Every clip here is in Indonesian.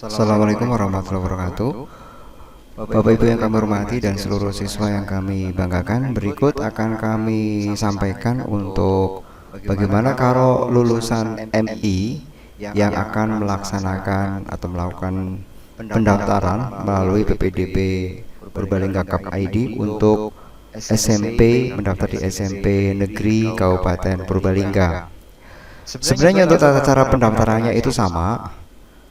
Assalamualaikum warahmatullahi wabarakatuh. Bapak Ibu yang kami hormati dan seluruh siswa yang kami banggakan, berikut akan kami sampaikan untuk bagaimana kalau lulusan MI yang akan melaksanakan atau melakukan pendaftaran melalui PPDB Purbalingga Cup ID untuk SMP, mendaftar di SMP Negeri Kabupaten Purbalingga. Sebenarnya untuk tata cara pendaftarannya itu sama.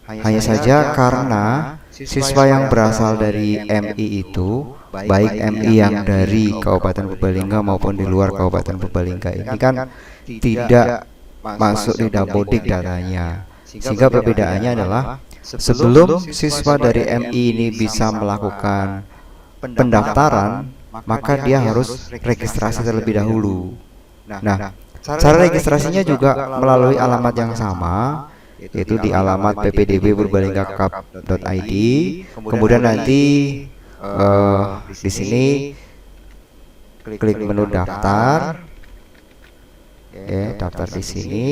Hanya saja karena siswa yang berasal dari MI itu, baik MI yang dari Kabupaten Purbalingga maupun di luar Kabupaten Purbalingga ini kan tidak masuk di Dapodik datanya. Sehingga perbedaannya adalah sebelum siswa dari MI ini bisa melakukan pendaftaran, maka dia harus registrasi terlebih dahulu. Nah, cara registrasinya juga melalui alamat yang sama, yaitu di alamat ppdb purbalinggacup.id. Kemudian nanti di sini klik menu daftar, daftar di sini.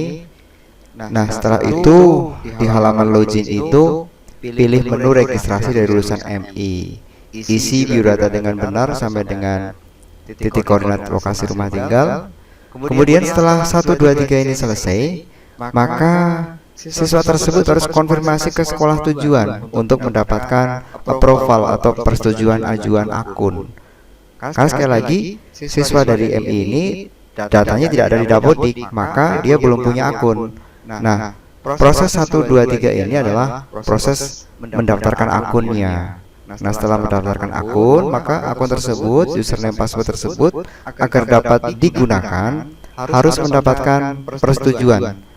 Nah, setelah itu di halaman login itu pilih menu registrasi dari lulusan MI. Isi biodata dengan benar sampai dengan titik koordinat lokasi rumah tinggal. Kemudian setelah 1, 2, 3 ini selesai, maka siswa tersebut harus konfirmasi ke sekolah tujuan untuk mendapatkan approval atau persetujuan ajuan akun. Karena sekali lagi, siswa dari MI ini datanya tidak ada di Dapodik, maka dia belum punya akun. Nah, proses 1, 2, 3 ini adalah proses mendaftarkan akunnya. Nah, setelah mendaftarkan akun, maka akun tersebut, username password tersebut agar dapat digunakan harus mendapatkan persetujuan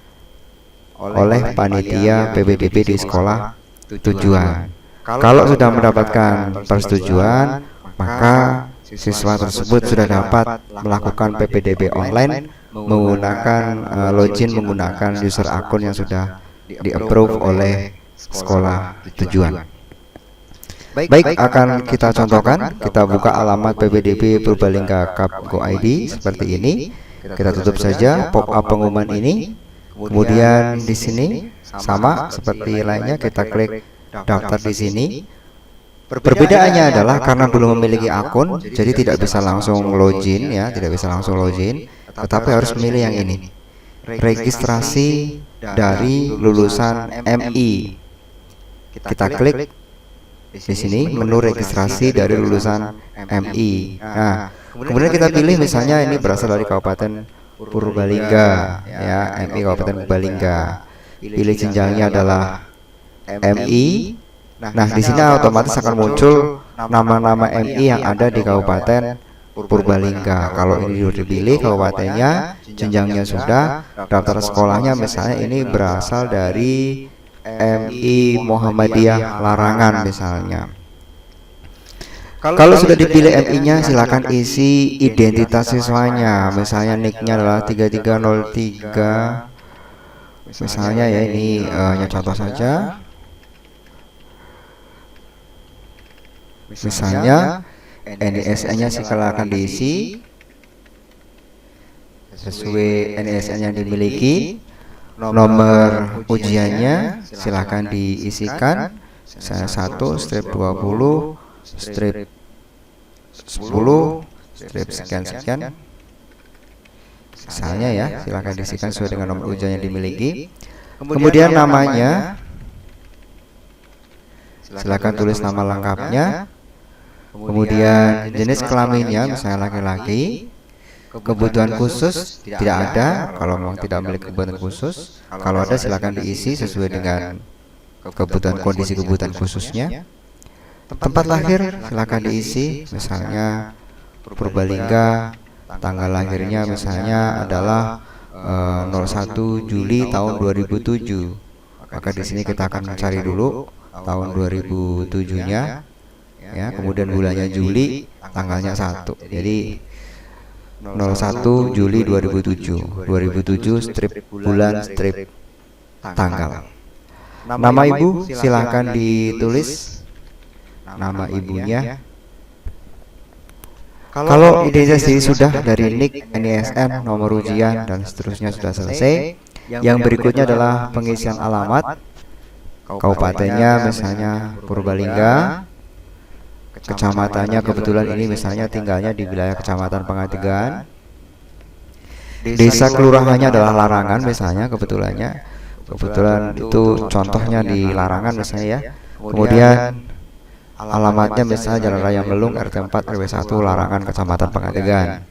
oleh panitia PPDB di sekolah tujuan. Kalau sudah mendapatkan persetujuan, maka siswa tersebut sudah dapat melakukan PPDB online menggunakan login menggunakan user akun yang sudah di-approve oleh sekolah tujuan. Baik, akan kita contohkan. Kita buka alamat PPDB Purbalingga Cup Go ID seperti ini. Kita tutup saja pop-up pengumuman ini. Kemudian di sini sama seperti lainnya, kita klik daftar di sini. Perbedaannya adalah karena belum memiliki akun, jadi tidak bisa langsung login ya, tidak bisa langsung login, tetapi harus memilih yang ini. Registrasi dari lulusan MI. Kita klik di sini menu registrasi dari lulusan MI. Nah, kemudian kita pilih misalnya ini berasal dari Kabupaten Purbalingga ya, MI Kabupaten Purbalingga. Pilih jenjangnya adalah MI. Nah, di sini otomatis akan muncul nama-nama MI yang ada di Kabupaten Purbalingga. Kalau ini sudah dipilih kabupatennya, jenjangnya sudah, daftar sekolahnya misalnya ini berasal dari MI Muhammadiyah Larangan misalnya. Kalau sudah dipilih MI-nya, silakan isi identitas siswanya. Misalnya nicknya adalah 3303. Misalnya ya, ini hanya contoh saja. Misalnya NISN-nya silakan diisi sesuai NISN yang dimiliki. Nomor ujiannya silakan diisikan. Saya 1 strip 20 strip 10 strip sekian-sekian misalnya ya, silakan diisikan sesuai dengan nomor ujian yang dimiliki. Kemudian namanya silakan tulis nama lengkapnya. Kemudian jenis kelaminnya misalnya laki-laki. Kebutuhan khusus tidak ada, kalau memang tidak memiliki kebutuhan khusus. Kalau ada silakan diisi sesuai dengan kebutuhan kondisi kebutuhan khususnya. Tempat lahir silakan diisi, misalnya Purbalingga, tanggal lahirnya misalnya adalah 01 Juli tahun 2007. Maka di sini kita akan mencari dulu tahun 2007-nya ya, kemudian bulannya Juli, tanggalnya 1. Jadi 01 Juli 2007. 2007 strip bulan strip tanggal. Nama ibu silakan ditulis nama ibunya. Kalau identitas sudah dari NIK, NISN, nomor ujian dan seterusnya sudah selesai, yang berikutnya adalah pengisian alamat. Kabupatennya misalnya Purbalingga, kecamatannya kebetulan ini misalnya tinggalnya di wilayah Kecamatan Pangategan, desa kelurahannya adalah Larangan misalnya kebetulan itu contohnya di Larangan misalnya ya. Kemudian alamatnya misalnya Jalan Raya Melung RT 4 RW 1 Larangan Kecamatan Pangategan.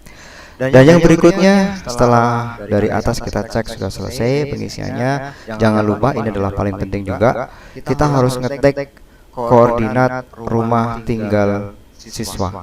Dan yang berikutnya setelah dari atas kita cek sudah selesai pengisiannya, jangan lupa ini adalah paling penting juga, kita harus ngetik koordinat rumah tinggal siswa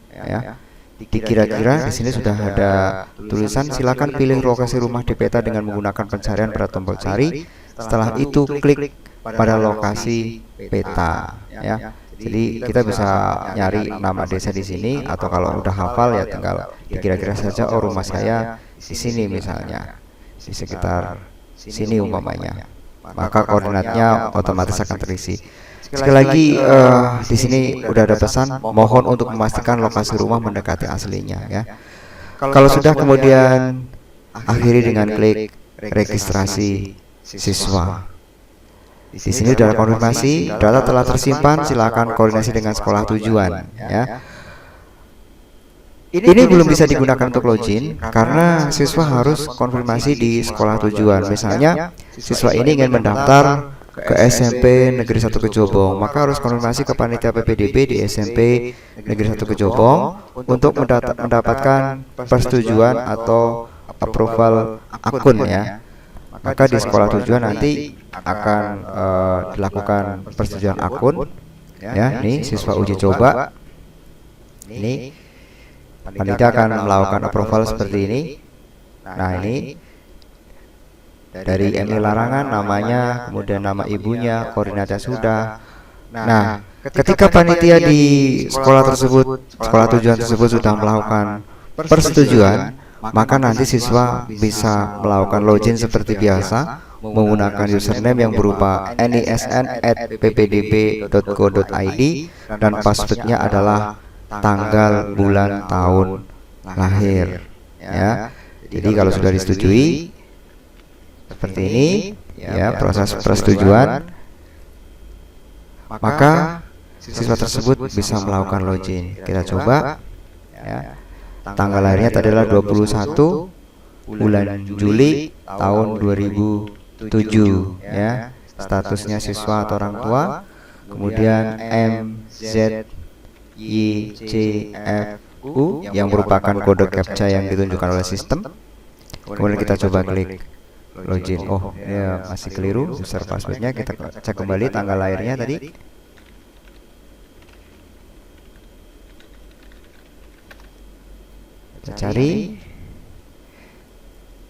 ya. Kira-kira di sini sudah ada tulisan silakan pilih lokasi rumah di peta dengan menggunakan pencarian pada tombol cari. Setelah itu klik pada lokasi peta ya. Jadi kita bisa nyari nama desa di sini, atau kalau udah hafal ya tinggal kira-kira saja, oh rumah saya di sini misalnya, di sekitar sini umpamanya, maka koordinatnya otomatis akan terisi. Sekali lagi di sini udah ada pesan, mohon untuk memastikan lokasi rumah mendekati aslinya ya. Kalau sudah kemudian akhiri dengan klik registrasi siswa. Di sini sudah konfirmasi, data telah tersimpan, silakan koordinasi dengan sekolah tujuan ya. Ini belum bisa digunakan untuk login karena siswa harus konfirmasi di sekolah tujuan. Misalnya siswa ini ingin mendaftar ke SMP Negeri 1 Kejobong, maka harus konfirmasi ke panitia PPDB di SMP Negeri 1 Kejobong untuk mendapatkan persetujuan atau approval akun ya. Maka di sekolah tujuan nanti akan dilakukan persetujuan akun ya. Ini siswa uji coba, ini panitia akan melakukan approval seperti ini. Nah ini dari MI Larangan namanya, kemudian nama ibunya, koordinatnya sudah. Nah ketika panitia di sekolah tersebut, sekolah tujuan tersebut sudah melakukan persetujuan, maka nanti siswa bisa melakukan login seperti biasa menggunakan username yang berupa nisn@ppdb.go.id dan passwordnya adalah tanggal, bulan, tahun lahir ya. Jadi kalau sudah disetujui seperti ini ya proses persetujuan, maka siswa tersebut bisa melakukan login. Kita coba ya. Tanggal lahirnya tadi adalah 21 bulan Juli tahun 2007 ya. Statusnya siswa atau orang tua. Kemudian MZICFU yang merupakan kode captcha yang ditunjukkan oleh sistem. Kemudian kita coba klik login. Oh ya masih keliru user passwordnya. Kita cek kembali tanggal lahirnya tadi. Kita cari.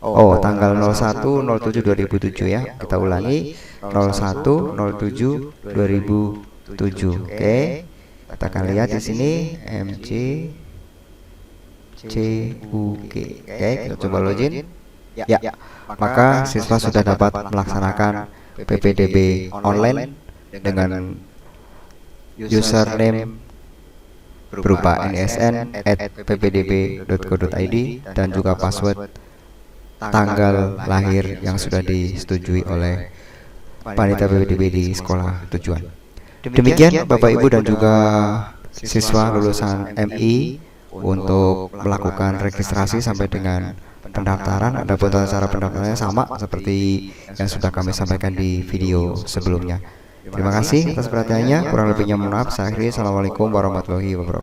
Oh tanggal 01/07/2007 ya. Kita ulangi 01/07/2007. Oke. Kita akan lihat di sini MCCUG. Oke, kita coba login. Ya. Maka siswa sudah dapat melaksanakan PPDB online dengan username berupa nisn@ppdb.go.id dan juga password tanggal lahir yang sudah disetujui oleh panitia PPDB di sekolah tujuan. Demikian Bapak Ibu dan juga siswa lulusan MI untuk melakukan registrasi sampai dengan pendaftaran. Adapun cara pendaftarannya sama seperti yang sudah kami sampaikan di video sebelumnya. Terima kasih atas perhatiannya. Kurang lebihnya mohon maaf. Saya akhiri. Assalamualaikum warahmatullahi wabarakatuh.